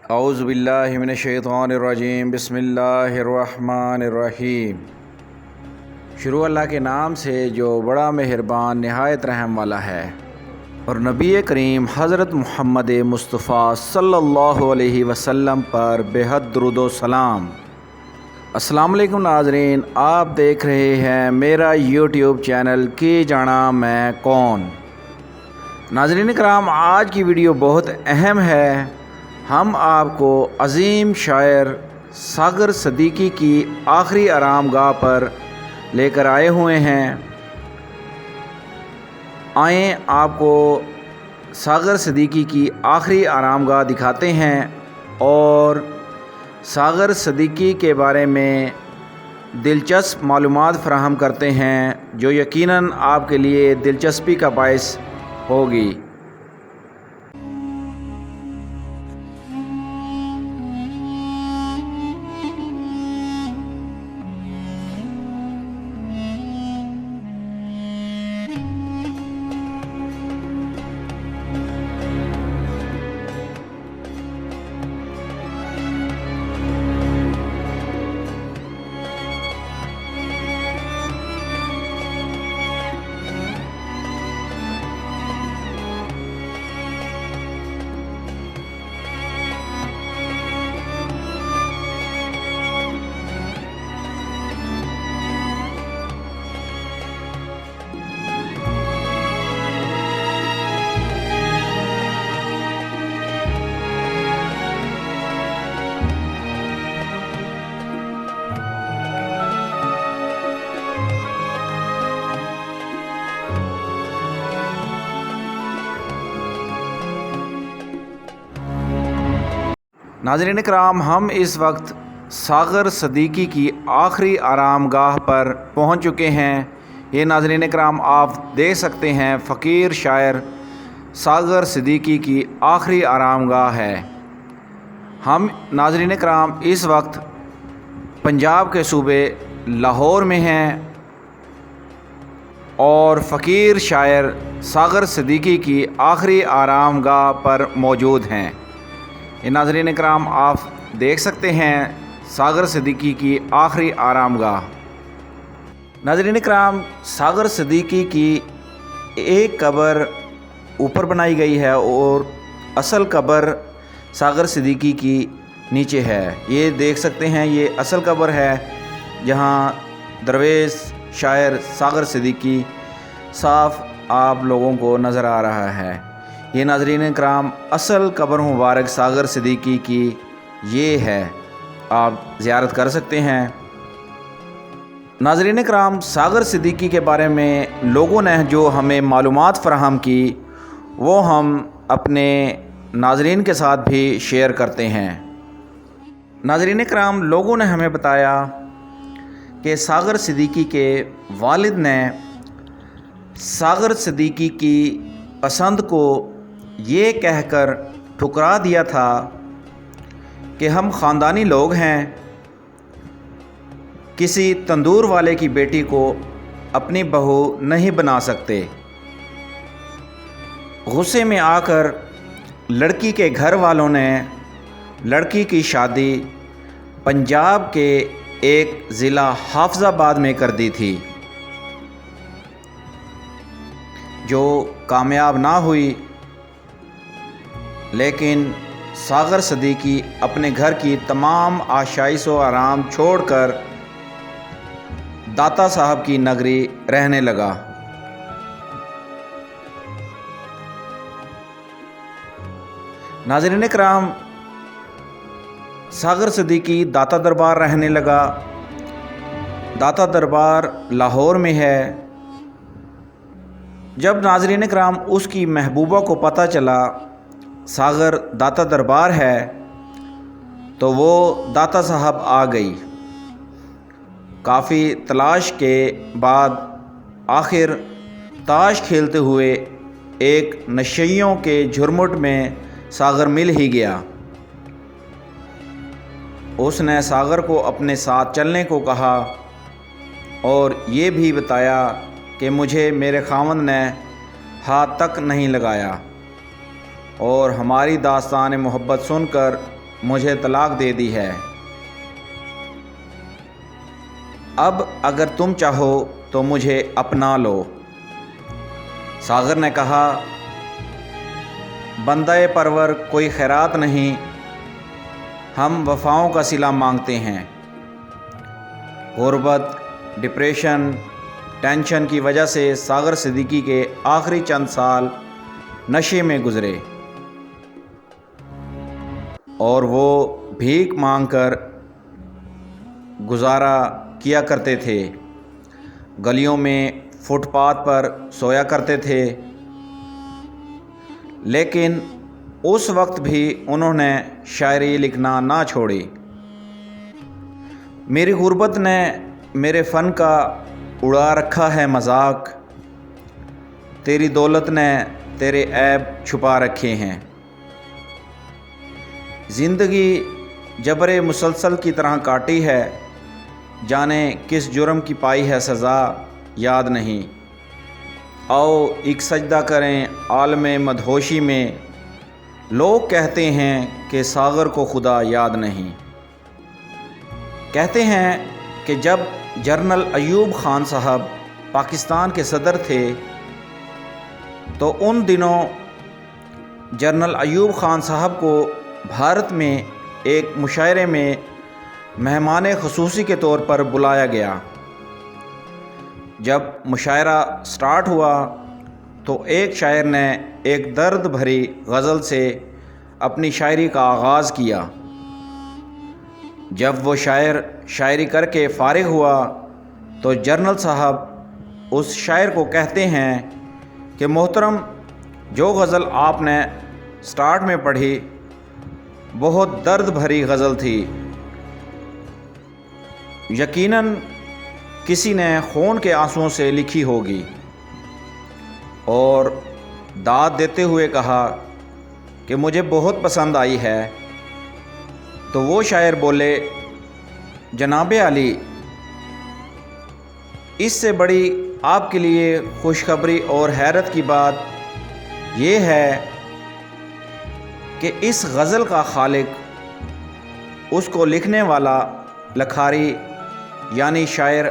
اعوذ باللہ من الشیطان الرجیم، بسم اللہ الرحمن الرحیم۔ شروع اللہ کے نام سے جو بڑا مہربان نہایت رحم والا ہے، اور نبی کریم حضرت محمد مصطفیٰ صلی اللہ علیہ وسلم پر بے حد درود و سلام۔ السلام علیکم ناظرین، آپ دیکھ رہے ہیں میرا یوٹیوب چینل کی جانا میں کون۔ ناظرین کرام، آج کی ویڈیو بہت اہم ہے۔ ہم آپ کو عظیم شاعر ساغر صدیقی کی آخری آرام گاہ پر لے کر آئے ہوئے ہیں۔ آئیں آپ کو ساغر صدیقی کی آخری آرام گاہ دکھاتے ہیں اور ساغر صدیقی کے بارے میں دلچسپ معلومات فراہم کرتے ہیں جو یقیناً آپ کے لیے دلچسپی کا باعث ہوگی۔ ناظرین کرام، ہم اس وقت ساغر صدیقی کی آخری آرام گاہ پر پہنچ چکے ہیں۔ یہ ناظرین کرام آپ دیکھ سکتے ہیں فقیر شاعر ساغر صدیقی کی آخری آرام گاہ ہے۔ ہم ناظرین کرام اس وقت پنجاب کے صوبے لاہور میں ہیں اور فقیر شاعر ساغر صدیقی کی آخری آرام گاہ پر موجود ہیں۔ یہ ناظرین کرام آپ دیکھ سکتے ہیں ساغر صدیقی کی آخری آرام گاہ۔ ناظرین کرام، ساغر صدیقی کی ایک قبر اوپر بنائی گئی ہے اور اصل قبر ساغر صدیقی کی نیچے ہے۔ یہ دیکھ سکتے ہیں، یہ اصل قبر ہے جہاں درویش شاعر ساغر صدیقی صاف آپ لوگوں کو نظر آ رہا ہے۔ یہ ناظرین کرام اصل قبر مبارک ساغر صدیقی کی یہ ہے، آپ زیارت کر سکتے ہیں۔ ناظرین کرام، ساغر صدیقی کے بارے میں لوگوں نے جو ہمیں معلومات فراہم کی وہ ہم اپنے ناظرین کے ساتھ بھی شیئر کرتے ہیں۔ ناظرین کرام، لوگوں نے ہمیں بتایا کہ ساغر صدیقی کے والد نے ساغر صدیقی کی پسند کو یہ کہہ کر ٹھکرا دیا تھا کہ ہم خاندانی لوگ ہیں، کسی تندور والے کی بیٹی کو اپنی بہو نہیں بنا سکتے۔ غصے میں آ کر لڑکی کے گھر والوں نے لڑکی کی شادی پنجاب کے ایک ضلع حافظ آباد میں کر دی تھی، جو کامیاب نہ ہوئی، لیکن ساغر صدیقی اپنے گھر کی تمام آشائش و آرام چھوڑ کر داتا صاحب کی نگری رہنے لگا۔ ناظرین کرام، ساغر صدیقی داتا دربار رہنے لگا۔ داتا دربار لاہور میں ہے۔ جب ناظرین کرام اس کی محبوبہ کو پتہ چلا ساغر داتا دربار ہے تو وہ داتا صاحب آ گئی۔ کافی تلاش کے بعد آخر تاش کھیلتے ہوئے ایک نشیوں کے جھرمٹ میں ساغر مل ہی گیا۔ اس نے ساغر کو اپنے ساتھ چلنے کو کہا اور یہ بھی بتایا کہ مجھے میرے خاوند نے ہاتھ تک نہیں لگایا، اور ہماری داستان محبت سن کر مجھے طلاق دے دی ہے، اب اگر تم چاہو تو مجھے اپنا لو۔ ساغر نے کہا، بندہ پرور کوئی خیرات نہیں، ہم وفاؤں کا صلہ مانگتے ہیں۔ غربت، ڈپریشن، ٹینشن کی وجہ سے ساغر صدیقی کے آخری چند سال نشے میں گزرے اور وہ بھیک مانگ کر گزارا کیا کرتے تھے، گلیوں میں فٹ پاتھ پر سویا کرتے تھے، لیکن اس وقت بھی انہوں نے شاعری لکھنا نہ چھوڑی۔ میری غربت نے میرے فن کا اڑا رکھا ہے مذاق، تیری دولت نے تیرے عیب چھپا رکھے ہیں۔ زندگی جبر مسلسل کی طرح کاٹی ہے، جانے کس جرم کی پائی ہے سزا یاد نہیں۔ آؤ ایک سجدہ کریں عالم مدہوشی میں، لوگ کہتے ہیں کہ ساغر کو خدا یاد نہیں۔ کہتے ہیں کہ جب جنرل ایوب خان صاحب پاکستان کے صدر تھے تو ان دنوں جنرل ایوب خان صاحب کو بھارت میں ایک مشاعرے میں مہمان خصوصی کے طور پر بلایا گیا۔ جب مشاعرہ سٹارٹ ہوا تو ایک شاعر نے ایک درد بھری غزل سے اپنی شاعری کا آغاز کیا۔ جب وہ شاعر شاعری کر کے فارغ ہوا تو جنرل صاحب اس شاعر کو کہتے ہیں کہ محترم، جو غزل آپ نے سٹارٹ میں پڑھی بہت درد بھری غزل تھی، یقیناً کسی نے خون کے آنسوؤں سے لکھی ہوگی۔ اور داد دیتے ہوئے کہا کہ مجھے بہت پسند آئی ہے۔ تو وہ شاعر بولے، جناب علی، اس سے بڑی آپ کے لیے خوشخبری اور حیرت کی بات یہ ہے کہ اس غزل کا خالق، اس کو لکھنے والا لکھاری یعنی شاعر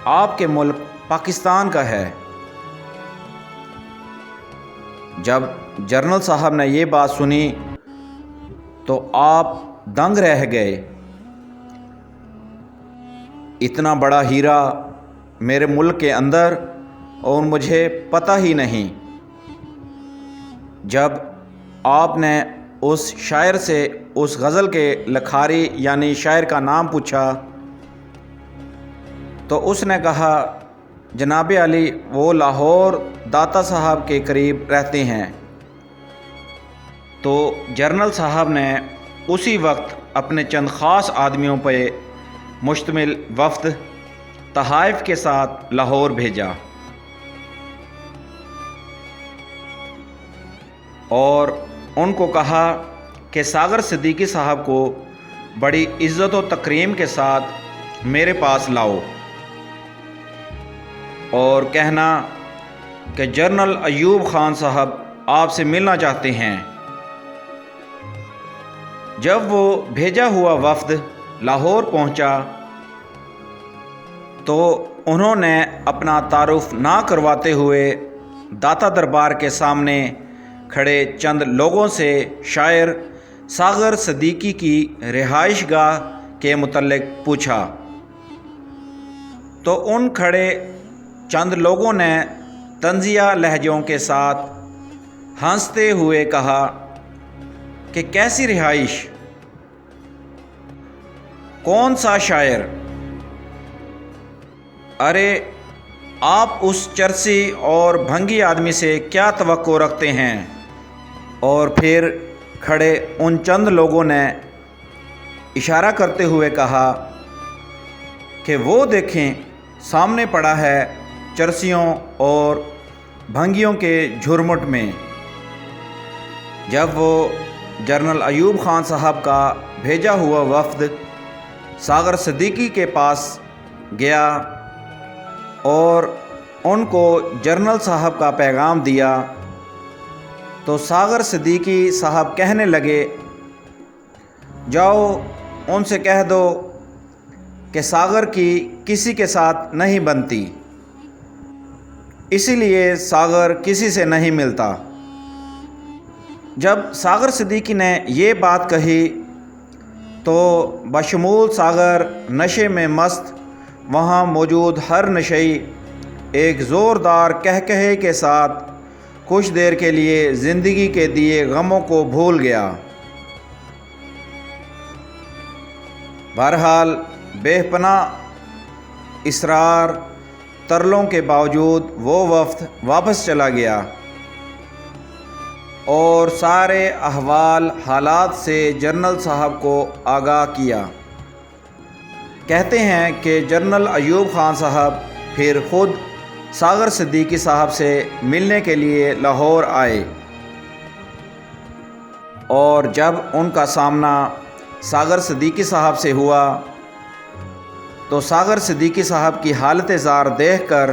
آپ کے ملک پاکستان کا ہے۔ جب جنرل صاحب نے یہ بات سنی تو آپ دنگ رہ گئے۔ اتنا بڑا ہیرا میرے ملک کے اندر اور مجھے پتہ ہی نہیں۔ جب آپ نے اس شاعر سے اس غزل کے لکھاری یعنی شاعر کا نام پوچھا تو اس نے کہا، جناب علی وہ لاہور داتا صاحب کے قریب رہتے ہیں۔ تو جنرل صاحب نے اسی وقت اپنے چند خاص آدمیوں پہ مشتمل وفد تحائف کے ساتھ لاہور بھیجا اور ان کو کہا کہ ساغر صدیقی صاحب کو بڑی عزت و تکریم کے ساتھ میرے پاس لاؤ اور کہنا کہ جنرل ایوب خان صاحب آپ سے ملنا چاہتے ہیں۔ جب وہ بھیجا ہوا وفد لاہور پہنچا تو انہوں نے اپنا تعارف نہ کرواتے ہوئے داتا دربار کے سامنے کھڑے چند لوگوں سے شاعر ساغر صدیقی کی رہائش گاہ کے متعلق پوچھا۔ تو ان کھڑے چند لوگوں نے طنزیہ لہجوں کے ساتھ ہنستے ہوئے کہا کہ کیسی رہائش، کون سا شاعر، ارے آپ اس چرسی اور بھنگی آدمی سے کیا توقع رکھتے ہیں؟ اور پھر کھڑے ان چند لوگوں نے اشارہ کرتے ہوئے کہا کہ وہ دیکھیں سامنے پڑا ہے چرسیوں اور بھنگیوں کے جھرمٹ میں۔ جب وہ جنرل ایوب خان صاحب کا بھیجا ہوا وفد ساغر صدیقی کے پاس گیا اور ان کو جنرل صاحب کا پیغام دیا تو ساغر صدیقی صاحب کہنے لگے، جاؤ ان سے کہہ دو کہ ساغر کی کسی کے ساتھ نہیں بنتی، اسی لیے ساغر کسی سے نہیں ملتا۔ جب ساغر صدیقی نے یہ بات کہی تو بشمول ساغر نشے میں مست وہاں موجود ہر نشئی ایک زوردار کہکہے کے ساتھ کچھ دیر کے لیے زندگی کے دیے غموں کو بھول گیا۔ بہرحال بے پناہ اصرار ترلوں کے باوجود وہ وفد واپس چلا گیا اور سارے احوال حالات سے جنرل صاحب کو آگاہ کیا۔ کہتے ہیں کہ جنرل ایوب خان صاحب پھر خود ساغر صدیقی صاحب سے ملنے کے لیے لاہور آئے، اور جب ان کا سامنا ساغر صدیقی صاحب سے ہوا تو ساغر صدیقی صاحب کی حالت زار دیکھ کر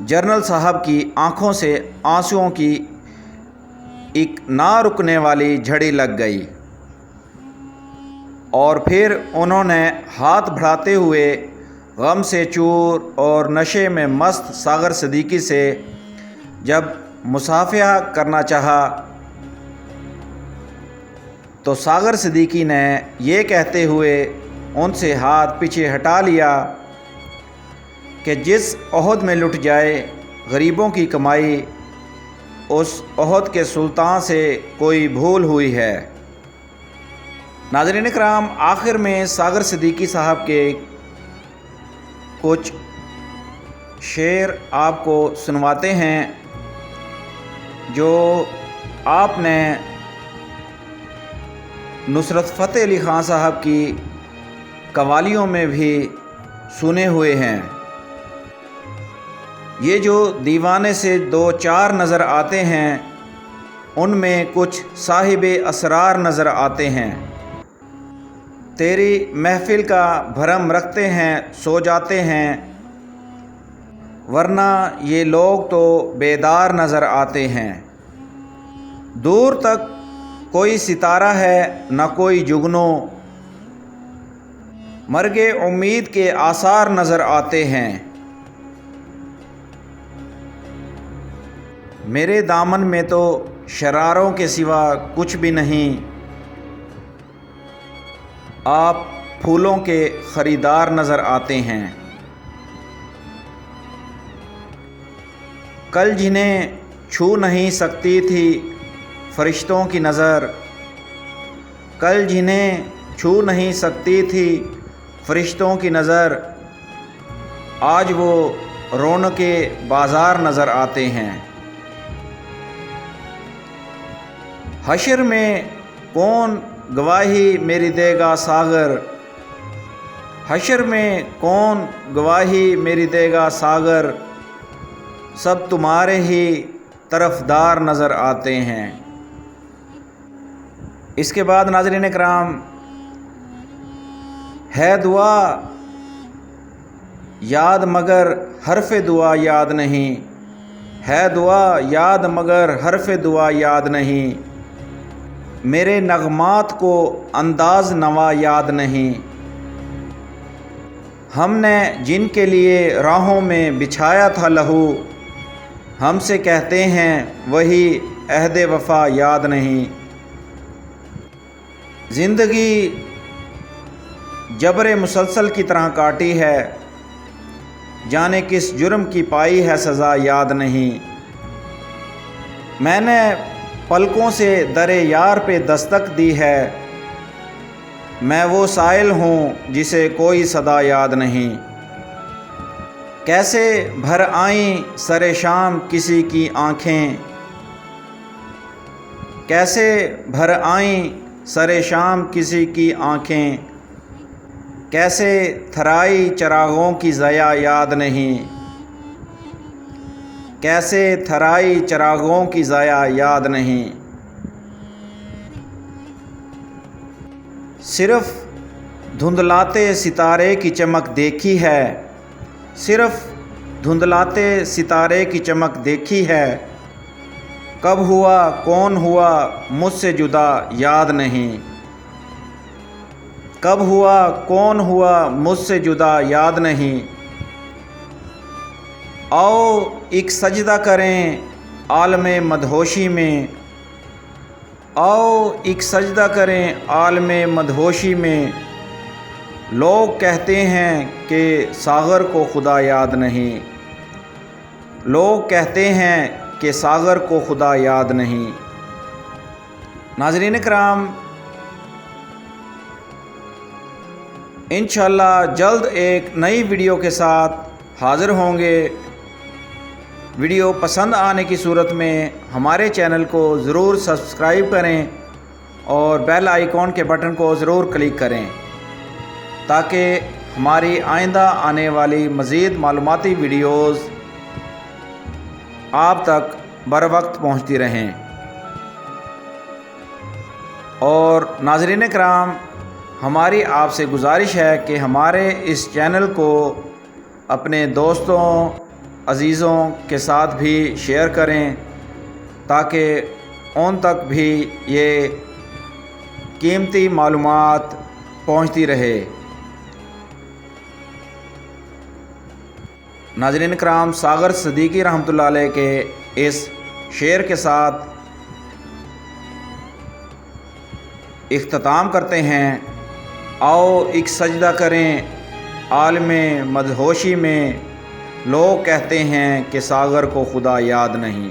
جنرل صاحب کی آنکھوں سے آنسوؤں کی ایک نہ رکنے والی جھڑی لگ گئی، اور پھر انہوں نے ہاتھ بڑھاتے ہوئے غم سے چور اور نشے میں مست ساغر صدیقی سے جب مصافحہ کرنا چاہا تو ساغر صدیقی نے یہ کہتے ہوئے ان سے ہاتھ پیچھے ہٹا لیا کہ جس عہد میں لٹ جائے غریبوں کی کمائی، اس عہد کے سلطان سے کوئی بھول ہوئی ہے۔ ناظرین کرام، آخر میں ساغر صدیقی صاحب کے کچھ شعر آپ کو سنواتے ہیں جو آپ نے نصرت فتح علی خان صاحب کی قوالیوں میں بھی سنے ہوئے ہیں۔ یہ جو دیوانے سے دو چار نظر آتے ہیں ان میں کچھ صاحب اسرار نظر آتے ہیں۔ تیری محفل کا بھرم رکھتے ہیں سو جاتے ہیں، ورنہ یہ لوگ تو بیدار نظر آتے ہیں۔ دور تک کوئی ستارہ ہے نہ کوئی جگنو، مرگ امید کے آثار نظر آتے ہیں۔ میرے دامن میں تو شراروں کے سوا کچھ بھی نہیں، آپ پھولوں کے خریدار نظر آتے ہیں۔ کل جنہیں چھو نہیں سکتی تھی فرشتوں کی نظر، کل جنہیں چھو نہیں سکتی تھی فرشتوں کی نظر، آج وہ رونق بازار نظر آتے ہیں۔ حشر میں کون گواہی میری دے گا ساغر، حشر میں کون گواہی میری دے گا ساغر، سب تمہارے ہی طرفدار نظر آتے ہیں۔ اس کے بعد ناظرین کرام، ہے دعا یاد مگر حرف دعا یاد نہیں، ہے دعا یاد مگر حرف دعا یاد نہیں، میرے نغمات کو انداز نوا یاد نہیں، ہم نے جن کے لیے راہوں میں بچھایا تھا لہو، ہم سے کہتے ہیں وہی عہد وفا یاد نہیں۔ زندگی جبر مسلسل کی طرح کاٹی ہے، جانے کس جرم کی پائی ہے سزا یاد نہیں، میں نے پلکوں سے در یار پہ دستک دی ہے، میں وہ سائل ہوں جسے کوئی صدا یاد نہیں، کیسے بھر آئیں سر شام کسی کی آنکھیں، کیسے بھر آئیں سر شام کسی کی آنکھیں، کیسے تھرائی چراغوں کی ضیا یاد نہیں، کیسے تھرائی چراغوں کی ضیا یاد نہیں، صرف دھندلاتے ستارے کی چمک دیکھی ہے، صرف دھندلاتے ستارے کی چمک دیکھی ہے، کب ہوا کون ہوا مجھ سے جدا یاد نہیں، کب ہوا کون ہوا مجھ سے جدا یاد نہیں، آؤ ایک سجدہ کریں عالم مدہوشی میں، آؤ ایک سجدہ کریں عالم مدہوشی میں، لوگ کہتے ہیں کہ ساغر کو خدا یاد نہیں، لوگ کہتے ہیں کہ ساغر کو خدا یاد نہیں۔ ناظرین کرام، انشاءاللہ جلد ایک نئی ویڈیو کے ساتھ حاضر ہوں گے۔ ویڈیو پسند آنے کی صورت میں ہمارے چینل کو ضرور سبسکرائب کریں اور بیل آئیکن کے بٹن کو ضرور کلک کریں تاکہ ہماری آئندہ آنے والی مزید معلوماتی ویڈیوز آپ تک بر وقت پہنچتی رہیں۔ اور ناظرین کرام، ہماری آپ سے گزارش ہے کہ ہمارے اس چینل کو اپنے دوستوں عزیزوں کے ساتھ بھی شیئر کریں تاکہ ان تک بھی یہ قیمتی معلومات پہنچتی رہے۔ ناظرین کرام، ساغر صدیقی رحمۃ اللہ علیہ کے اس شعر کے ساتھ اختتام کرتے ہیں۔ آؤ ایک سجدہ کریں عالم مدہوشی میں، لوگ کہتے ہیں کہ ساغر کو خدا یاد نہیں۔